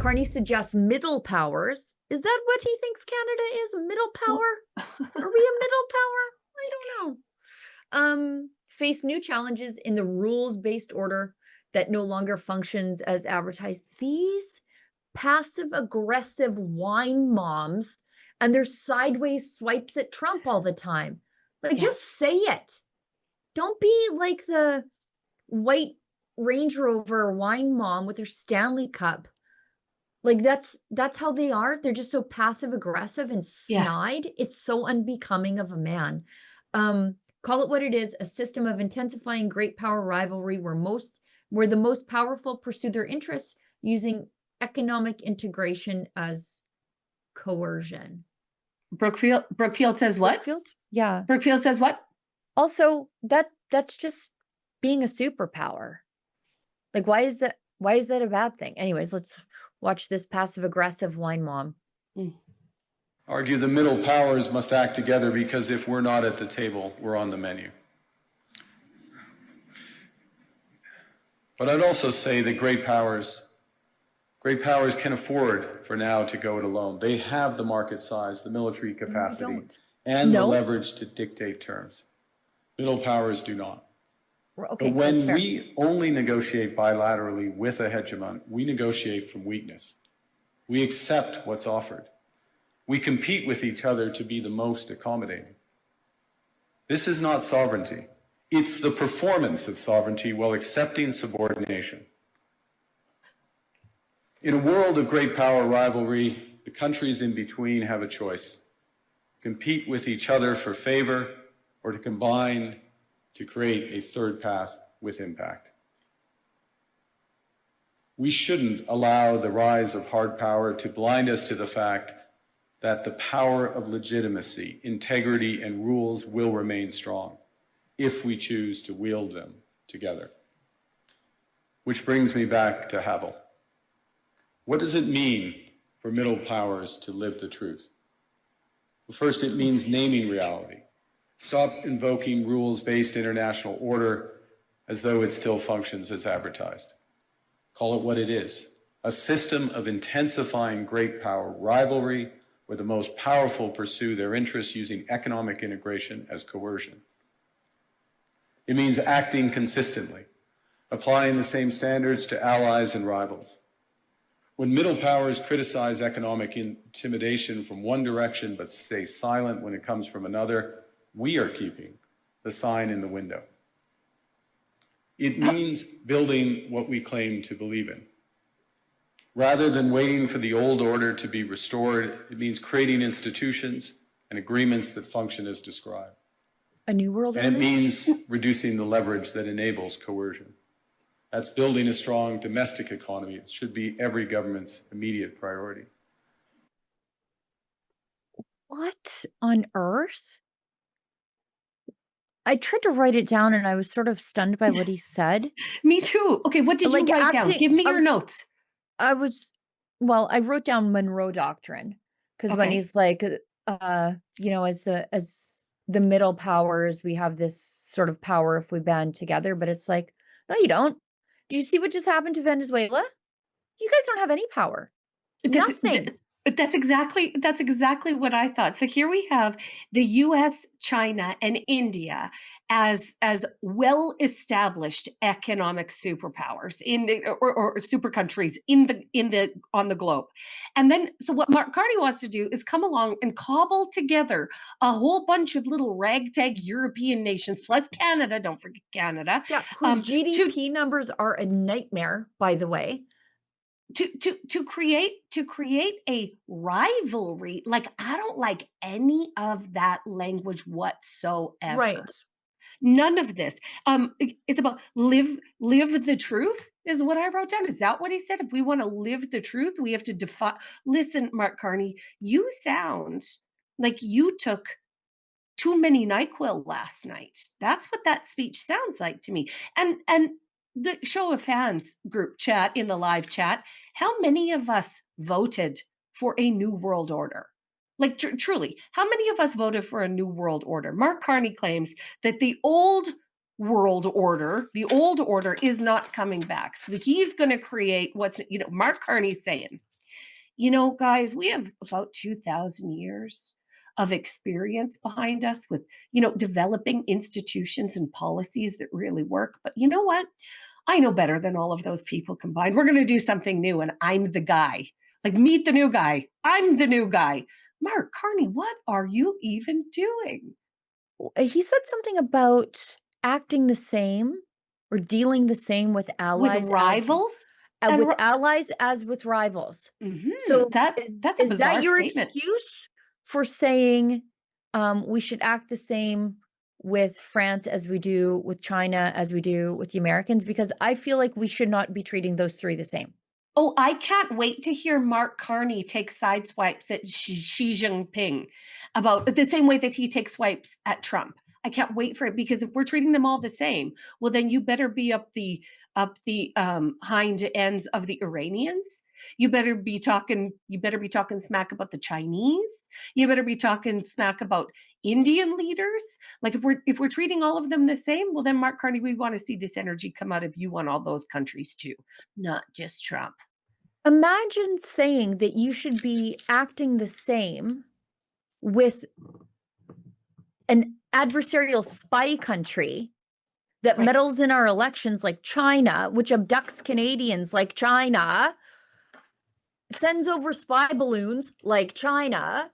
Carney suggests middle powers. Is that what he thinks Canada is? Middle power? Are we a middle power? I don't know. Face new challenges in the rules-based order that no longer functions as advertised. These passive-aggressive wine moms and their sideways swipes at Trump all the time. Like, just say it. Don't be like the white Range Rover wine mom with her Stanley Cup. Like, that's how they are. They're just so passive-aggressive and snide. It's so unbecoming of a man. Call it what it is, a system of intensifying great power rivalry where the most powerful pursue their interests using economic integration as coercion. Brookfield says what? Brookfield? Yeah. Brookfield says what? Also, that's just being a superpower. Like, why is that a bad thing? Anyways, let's watch this passive-aggressive wine mom. Argue the middle powers must act together because if we're not at the table, we're on the menu. But I'd also say that great powers can afford for now to go it alone. They have the market size, the military capacity, and the leverage to dictate terms. Middle powers do not. Okay, but when we only negotiate bilaterally with a hegemon, we negotiate from weakness. We accept what's offered. We compete with each other to be the most accommodating. This is not sovereignty. It's the performance of sovereignty while accepting subordination. In a world of great power rivalry, the countries in between have a choice: compete with each other for favor, or to combine to create a third path with impact. We shouldn't allow the rise of hard power to blind us to the fact that the power of legitimacy, integrity, and rules will remain strong if we choose to wield them together. Which brings me back to Havel. What does it mean for middle powers to live the truth? Well, first, it means naming reality. Stop invoking rules-based international order as though it still functions as advertised. Call it what it is: a system of intensifying great power rivalry where the most powerful pursue their interests using economic integration as coercion. It means acting consistently, applying the same standards to allies and rivals. When middle powers criticize economic intimidation from one direction but stay silent when it comes from another, we are keeping the sign in the window. It means building what we claim to believe in. Rather than waiting for the old order to be restored, it means creating institutions and agreements that function as described. A new world order? And it means reducing the leverage that enables coercion. That's building a strong domestic economy. It should be every government's immediate priority. What on earth? I tried to write it down and I was sort of stunned by what he said. Me too. Okay, what did you write down? Give me your notes. I wrote down Monroe Doctrine, because when he's like, as the middle powers, we have this sort of power if we band together, but it's like, no, you don't. Do you see what just happened to Venezuela? You guys don't have any power. Nothing. That's exactly what I thought. So here we have the US, China, and India as well-established economic superpowers or super countries on the globe. And then so what Mark Carney wants to do is come along and cobble together a whole bunch of little ragtag European nations plus Canada, don't forget Canada. Yeah, whose GDP numbers are a nightmare, by the way. To create a rivalry. Like, I don't like any of that language whatsoever. Right. None of this. It's about live the truth is what I wrote down. Is that what he said? If we want to live the truth, we have to define. Listen, Mark Carney, you sound like you took too many NyQuil last night. That's what that speech sounds like to me. And the show of hands group chat in the live chat, how many of us voted for a new world order? Like truly, how many of us voted for a new world order? Mark Carney claims that the old world order is not coming back. So he's going to create Mark Carney's saying, You know, guys, we have about 2,000 years of experience behind us with, developing institutions and policies that really work. But you know what? I know better than all of those people combined. We're going to do something new, and I'm the guy. Like, meet the new guy. I'm the new guy. Mark Carney, what are you even doing? He said something about acting the same or dealing the same with With allies rivals? And as with rivals. So that's a is that bizarre your statement. excuse for saying we should act the same with France as we do with China, as we do with the Americans? Because I feel like we should not be treating those three the same. Oh, I can't wait to hear Mark Carney take side swipes at Xi Jinping about the same way that he takes swipes at Trump. I can't wait for it, because if we're treating them all the same, well, then you better be up the hind ends of the Iranians. You better be talking. You better be talking smack about the Chinese. You better be talking smack about Indian leaders. Like, if we're treating all of them the same, well, then Mark Carney, we want to see this energy come out of you on all those countries too, not just Trump. Imagine saying that you should be acting the same with an adversarial spy country that Right. meddles in our elections like China, which abducts Canadians like China, sends over spy balloons like China,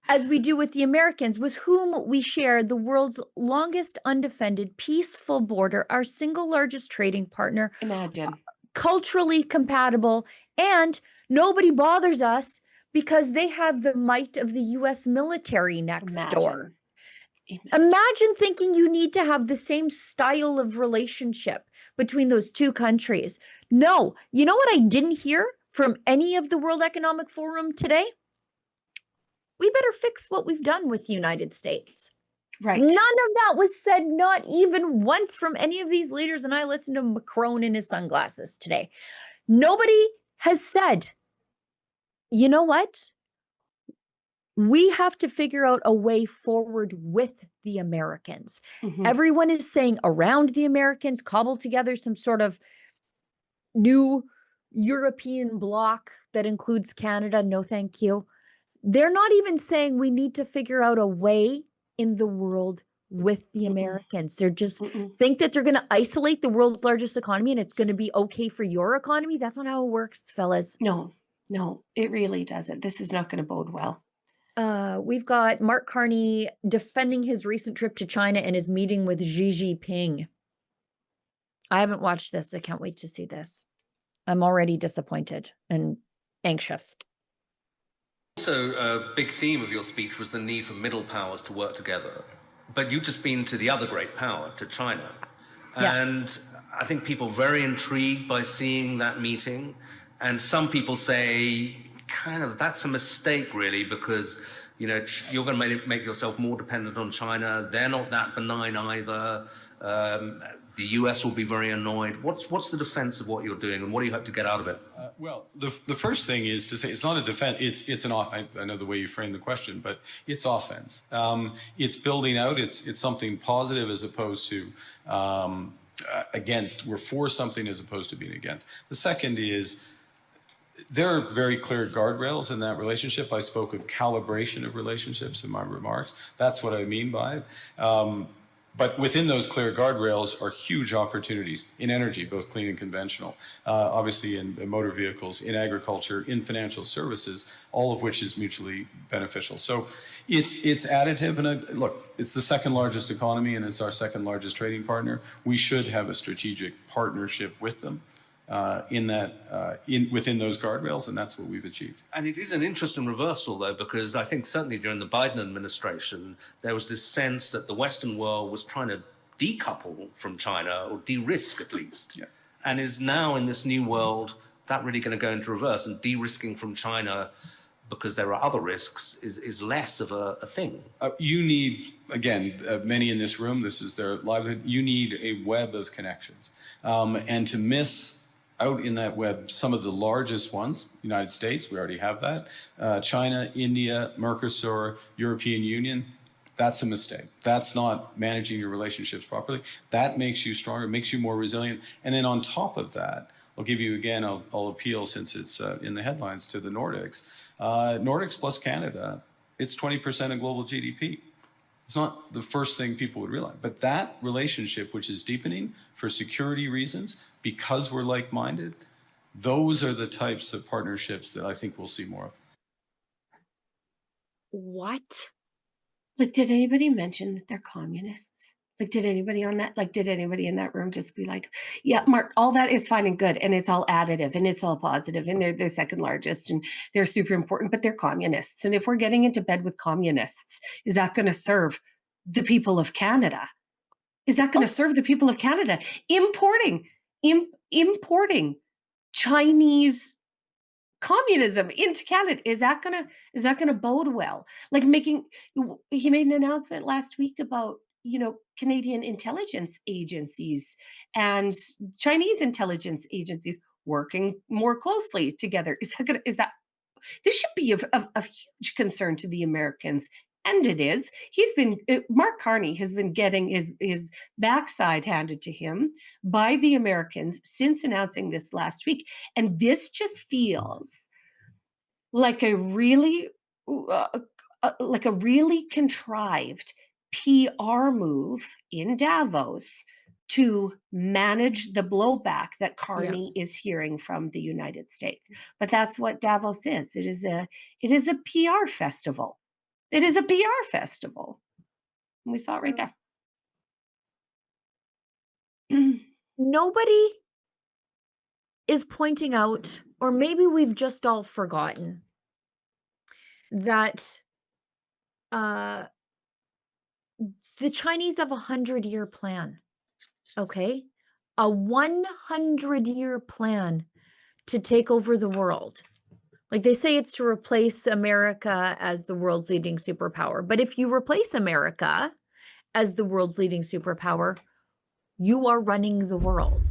as we do with the Americans, with whom we share the world's longest undefended, peaceful border, our single largest trading partner, Imagine. culturally compatible, and nobody bothers us because they have the might of the US military next door. Imagine thinking you need to have the same style of relationship between those two countries. No, you know what I didn't hear from any of the World Economic Forum today? We better fix what we've done with the United States. Right. None of that was said, not even once, from any of these leaders. And I listened to Macron in his sunglasses today. Nobody has said, you know what? We have to figure out a way forward with the Americans. Mhm. Everyone is saying around the Americans, cobble together some sort of new European bloc that includes Canada. No, thank you. They're not even saying we need to figure out a way in the world with the Mm-mm. Americans. They're just Mm-mm. think that they're going to isolate the world's largest economy and it's going to be okay for your economy. That's not how it works, fellas. No, it really doesn't. This is not going to bode well. We've got Mark Carney defending his recent trip to China and his meeting with Xi Jinping. I haven't watched this. I can't wait to see this. I'm already disappointed and anxious. Also, a big theme of your speech was the need for middle powers to work together. But you've just been to the other great power, to China. Yeah. And I think people are very intrigued by seeing that meeting. And some people say, kind of, that's a mistake, really, because you're going to make yourself more dependent on China. They're not that benign either. The US will be very annoyed. What's the defense of what you're doing, and what do you hope to get out of it? Well, the first thing is to say it's not a defense. It's an I know the way you framed the question, but it's offense. It's building out. It's something positive as opposed to against. We're for something as opposed to being against. The second is there are very clear guardrails in that relationship. I spoke of calibration of relationships in my remarks. That's what I mean by it. But within those clear guardrails are huge opportunities in energy, both clean and conventional, obviously in motor vehicles, in agriculture, in financial services, all of which is mutually beneficial. So it's additive. And look, it's the second largest economy and it's our second largest trading partner. We should have a strategic partnership with them. Within those guardrails, and that's what we've achieved. And it is an interesting reversal, though, because I think certainly during the Biden administration, there was this sense that the Western world was trying to decouple from China, or de-risk at least, Yeah. and is now in this new world that really going to go into reverse, and de-risking from China because there are other risks is less of a thing. You need, again, many in this room, this is their livelihood, you need a web of connections. And to miss out in that web, some of the largest ones, United States, we already have that, China, India, Mercosur, European Union, that's a mistake. That's not managing your relationships properly. That makes you stronger, makes you more resilient. And then on top of that, I'll give you again, I'll appeal since it's in the headlines to the Nordics. Nordics plus Canada, it's 20% of global GDP. It's not the first thing people would realize, but that relationship, which is deepening for security reasons, because we're like-minded, those are the types of partnerships that I think we'll see more of. What? Like, did anybody mention that they're communists? Like, did anybody in that room just be like, yeah, Mark, all that is fine and good, and it's all additive, and it's all positive, and they're the second largest, and they're super important, but they're communists. And if we're getting into bed with communists, is that going to serve the people of Canada? Is that going to serve the people of Canada? Importing Chinese communism into Canada, is that gonna bode well? Like he made an announcement last week about, Canadian intelligence agencies and Chinese intelligence agencies working more closely together. Is that this should be of huge concern to the Americans, and it is. Mark Carney has been getting his backside handed to him by the Americans since announcing this last week, and this just feels like a really contrived PR move in Davos to manage the blowback that Carney is hearing from the United States. But that's what Davos is. It is a PR festival. It is a PR festival. And we saw it right there. Nobody is pointing out, or maybe we've just all forgotten, that the Chinese have a 100-year plan. Okay? A 100-year plan to take over the world. Like, they say it's to replace America as the world's leading superpower. But if you replace America as the world's leading superpower, you are running the world.